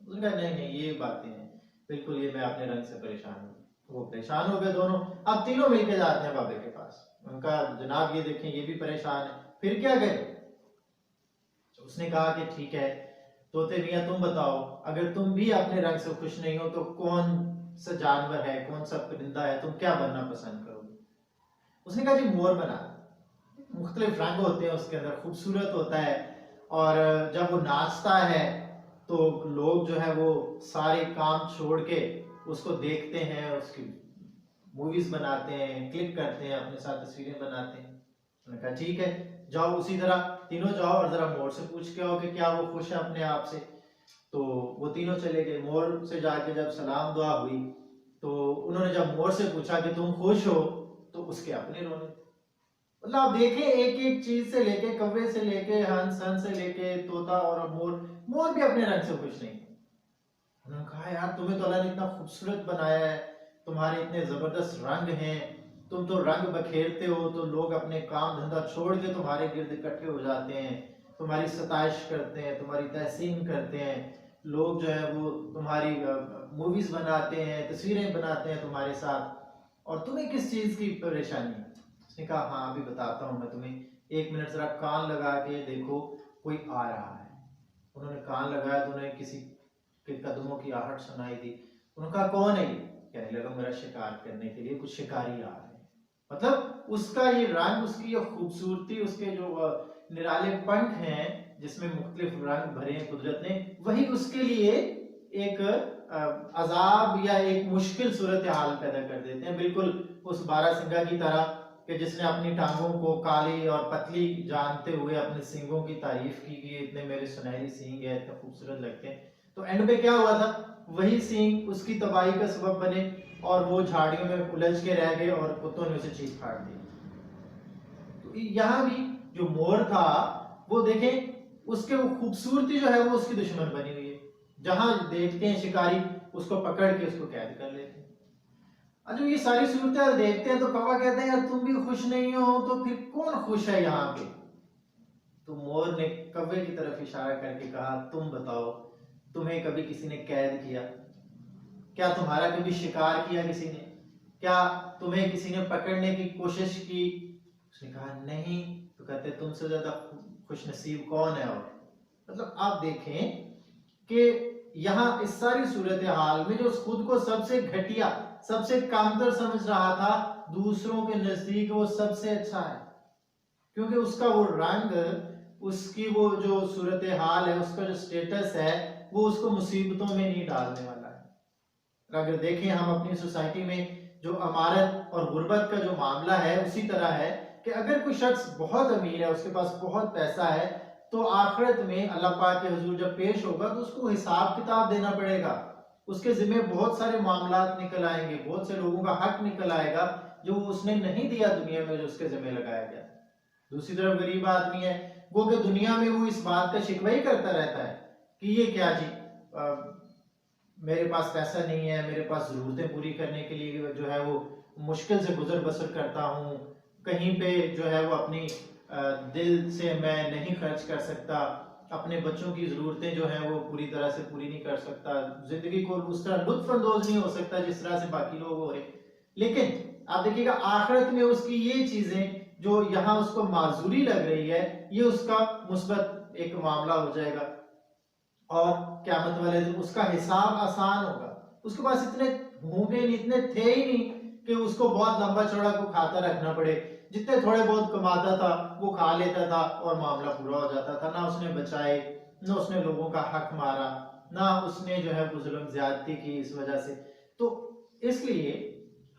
اس نے کہا نہیں نہیں یہ باتیں ہیں، بالکل یہ میں اپنے رنگ سے پریشان ہوں. وہ پریشان ہو گئے دونوں. اب تینوں مل کے جاتے ہیں بابے کے پاس. ان کا جناب یہ دیکھیں یہ بھی پریشان ہے. پھر کیا کرے؟ اس نے کہا کہ ٹھیک ہے طوطے میاں تم بتاؤ، اگر تم بھی اپنے رنگ سے خوش نہیں ہو تو کون سا جانور ہے، کون سا پرندہ ہے، تم کیا بننا پسند کرو گے؟ اس نے کہا جی مور بنا. مختلف رنگ ہوتے ہیں اس کے اندر، خوبصورت ہوتا ہے، اور جب وہ ناچتا ہے تو لوگ جو ہے وہ سارے کام چھوڑ کے اس کو دیکھتے ہیں، اس کی موویز بناتے ہیں، کلک کرتے ہیں، اپنے ساتھ تصویریں بناتے ہیں. انہوں نے کہا ٹھیک ہے جاؤ اسی طرح تینوں جاؤ اور ذرا مور سے پوچھ کے آؤ کہ کیا وہ خوش ہے اپنے آپ سے. تو وہ تینوں چلے گئے. مور سے جا کے جب سلام دعا ہوئی تو انہوں نے جب مور سے پوچھا کہ تم خوش ہو تو اس کے اپنے رونے. مطلب آپ دیکھیں ایک ایک چیز سے لے کے، کوے سے لے کے، ہنس سے لے کے طوطا اور مور بھی اپنے رنگ سے خوش نہیں. انہوں نے کہا یار تمہیں تو اللہ نے اتنا خوبصورت بنایا ہے، تمہارے اتنے زبردست رنگ ہیں، تم تو رنگ بکھیرتے ہو تو لوگ اپنے کام دھندا چھوڑ کے تمہارے گرد اکٹھے ہو جاتے ہیں، تمہاری ستائش کرتے ہیں، تمہاری تحسین کرتے ہیں. لوگ جو ہے وہ تمہاری موویز بناتے ہیں، تصویریں بناتے ہیں تمہارے ساتھ، اور تمہیں کس چیز کی پریشانی ہے؟ اس نے کہا ہاں ابھی بتاتا ہوں میں تمہیں، 1 منٹ ذرا کان لگا کے دیکھو کوئی آ رہا ہے. انہوں نے کان لگایا تو انہیں کسی کے قدموں کی آہٹ سنائی دی. انہوں نے کہا کون ہے یہ؟ کہنے لگا میرا شکار کرنے کے لیے کچھ شکاری آ رہے ہیں. مطلب اس کا یہ رنگ، اس کی یہ خوبصورتی، اس کے جو نرالے پنکھ ہیں جس میں مختلف رنگ بھرے ہیں قدرت نے، وہی اس کے لیے ایک عذاب یا ایک مشکل صورتحال پیدا کر دیتے ہیں. بالکل اس بارہ سنگا کی طرح کہ جس نے اپنی ٹانگوں کو کالی اور پتلی جانتے ہوئے اپنے سینگوں کی تعریف کی کہ اتنے میرے سنہری سینگ ہیں، اتنے خوبصورت لگتے ہیں. تو اینڈ پہ کیا ہوا تھا؟ وہی سینگ اس کی تباہی کا سبب بنے اور وہ جھاڑیوں میں الجھ کے رہ گئے اور کتوں نے اسے چیخ پھاڑ دی. تو یہاں بھی جو مور تھا وہ دیکھیں اس کے وہ خوبصورتی جو ہے وہ اس کی دشمن بنی ہوئی ہے. جہاں دیکھتے ہیں شکاری اس کو پکڑ کے اس کو قید کر لیتے ہیں. جو یہ ساری صورتیں دیکھتے ہیں تو کوا کہتے ہیں یار تم بھی خوش نہیں ہو تو پھر کون خوش ہے یہاں پہ؟ تو مور نے کوے کی طرف اشارہ کر کے کہا تم بتاؤ تمہیں کبھی کسی نے قید کیا؟ کیا تمہارا کبھی شکار کیا کسی نے؟ کیا تمہیں کسی نے پکڑنے کی کوشش کی؟ اس نے کہا نہیں. تو کہتے تم سے زیادہ خوش نصیب کون ہے؟ اور مطلب آپ دیکھیں کہ یہاں اس ساری صورتحال میں جو خود کو سب سے گھٹیا، سب سے کمتر سمجھ رہا تھا، دوسروں کے نزدیک وہ سب سے اچھا ہے، کیونکہ اس کا وہ رنگ، اس کی وہ جو صورتحال ہے، اس کا جو سٹیٹس ہے وہ اس کو مصیبتوں میں نہیں ڈالنے والا ہے. اگر دیکھیں ہم اپنی سوسائٹی میں جو امارت اور غربت کا جو معاملہ ہے اسی طرح ہے کہ اگر کوئی شخص بہت امیر ہے، اس کے پاس بہت پیسہ ہے، تو آخرت میں اللہ پاک کے حضور جب پیش ہوگا تو اس کو حساب کتاب دینا پڑے گا. اس کے ذمہ بہت سارے معاملات نکل آئیں گے، بہت سے لوگوں کا حق نکل آئے گا جو اس نے نہیں دیا دنیا میں، جو اس کے ذمہ لگایا گیا. دوسری طرف غریب آدمی ہے وہ کہ دنیا میں وہ اس بات کا شکوہ ہی کرتا رہتا ہے کہ یہ کیا جی میرے پاس پیسہ نہیں ہے، میرے پاس ضرورتیں پوری کرنے کے لیے جو ہے وہ مشکل سے گزر بسر کرتا ہوں، کہیں پہ جو ہے وہ اپنی دل سے میں نہیں خرچ کر سکتا، اپنے بچوں کی ضرورتیں جو ہیں وہ پوری طرح سے پوری نہیں کر سکتا، زندگی کو اس طرح لطف اندوز نہیں ہو سکتا جس طرح سے باقی لوگ ہو رہے. لیکن آپ دیکھیے گا آخرت میں اس کی یہ چیزیں جو یہاں اس کو معذوری لگ رہی ہے، یہ اس کا مثبت ایک معاملہ ہو جائے گا، اور قیامت والے دن اس کا حساب آسان ہوگا. اس کے پاس اتنے ہوں گے نہیں، اتنے تھے ہی نہیں کہ اس کو بہت لمبا چوڑا کو کھاتا رکھنا پڑے. جتنے تھوڑے بہت کماتا تھا وہ کھا لیتا تھا اور معاملہ پورا ہو جاتا تھا. نہ اس نے بچائے، نہ اس نے لوگوں کا حق مارا، نہ اس نے جو ہے وہ ظلم زیادتی کی اس وجہ سے. تو اس لیے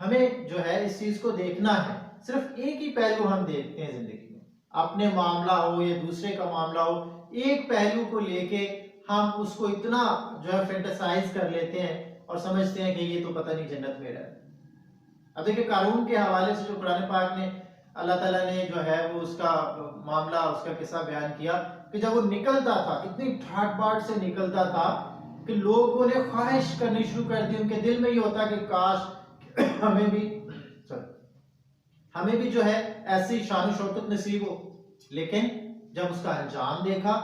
ہمیں جو ہے اس چیز کو دیکھنا ہے. صرف ایک ہی پہلو ہم دیکھتے ہیں زندگی میں، اپنے معاملہ ہو یا دوسرے کا معاملہ ہو، ایک پہلو کو لے کے ہم اس کو اتنا جو ہے فینٹاسائز کر لیتے ہیں اور سمجھتے ہیں کہ یہ تو پتہ نہیں جنت میں رہے. اب دیکھیں قارون کے حوالے سے جو قرآن پاک نے اللہ تعالیٰ نے جو ہے وہ اس کا معاملہ، اس کا قصہ بیان کیا کہ جب وہ نکلتا تھا اتنی ٹھاٹ باٹ سے نکلتا تھا کہ لوگوں نے خواہش کرنی شروع کر دی. ان کے دل میں یہ ہوتا کہ کاش ہمیں بھی جو ہے ایسی شان و شوکت نصیب ہو. لیکن جب اس کا انجام دیکھا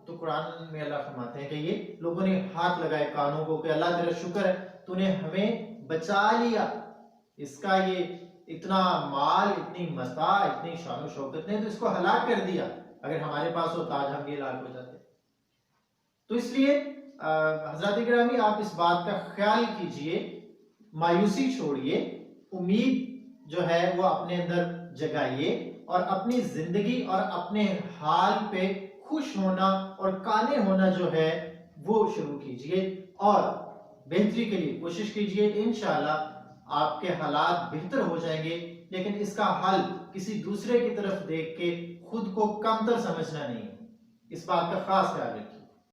تو قرآن میں اللہ فرماتے ہیں کہ یہ لوگوں نے ہاتھ لگائے کانوں کو کہ اللہ تیرا شکر ہے تو نے ہمیں بچا لیا، اس کا یہ اتنا مال، اتنی متاع، اتنی شان و شوکت نے تو اس کو ہلاک کر دیا، اگر ہمارے پاس ہوتا آج ہم یہ ہلاک ہو جاتے۔ تو اس لیے حضرات گرامی آپ اس بات کا خیال کیجئے، مایوسی چھوڑیے، امید جو ہے وہ اپنے اندر جگائیے اور اپنی زندگی اور اپنے حال پہ خوش ہونا اور قانع ہونا جو ہے وہ شروع کیجئے اور بہتری کے لیے کوشش کیجئے۔ انشاءاللہ آپ کے حالات بہتر ہو جائیں گے، لیکن اس کا حل کسی دوسرے کی طرف دیکھ کے خود کو کمتر سمجھنا نہیں ہے، اس بات کا خاص خیال رکھیے۔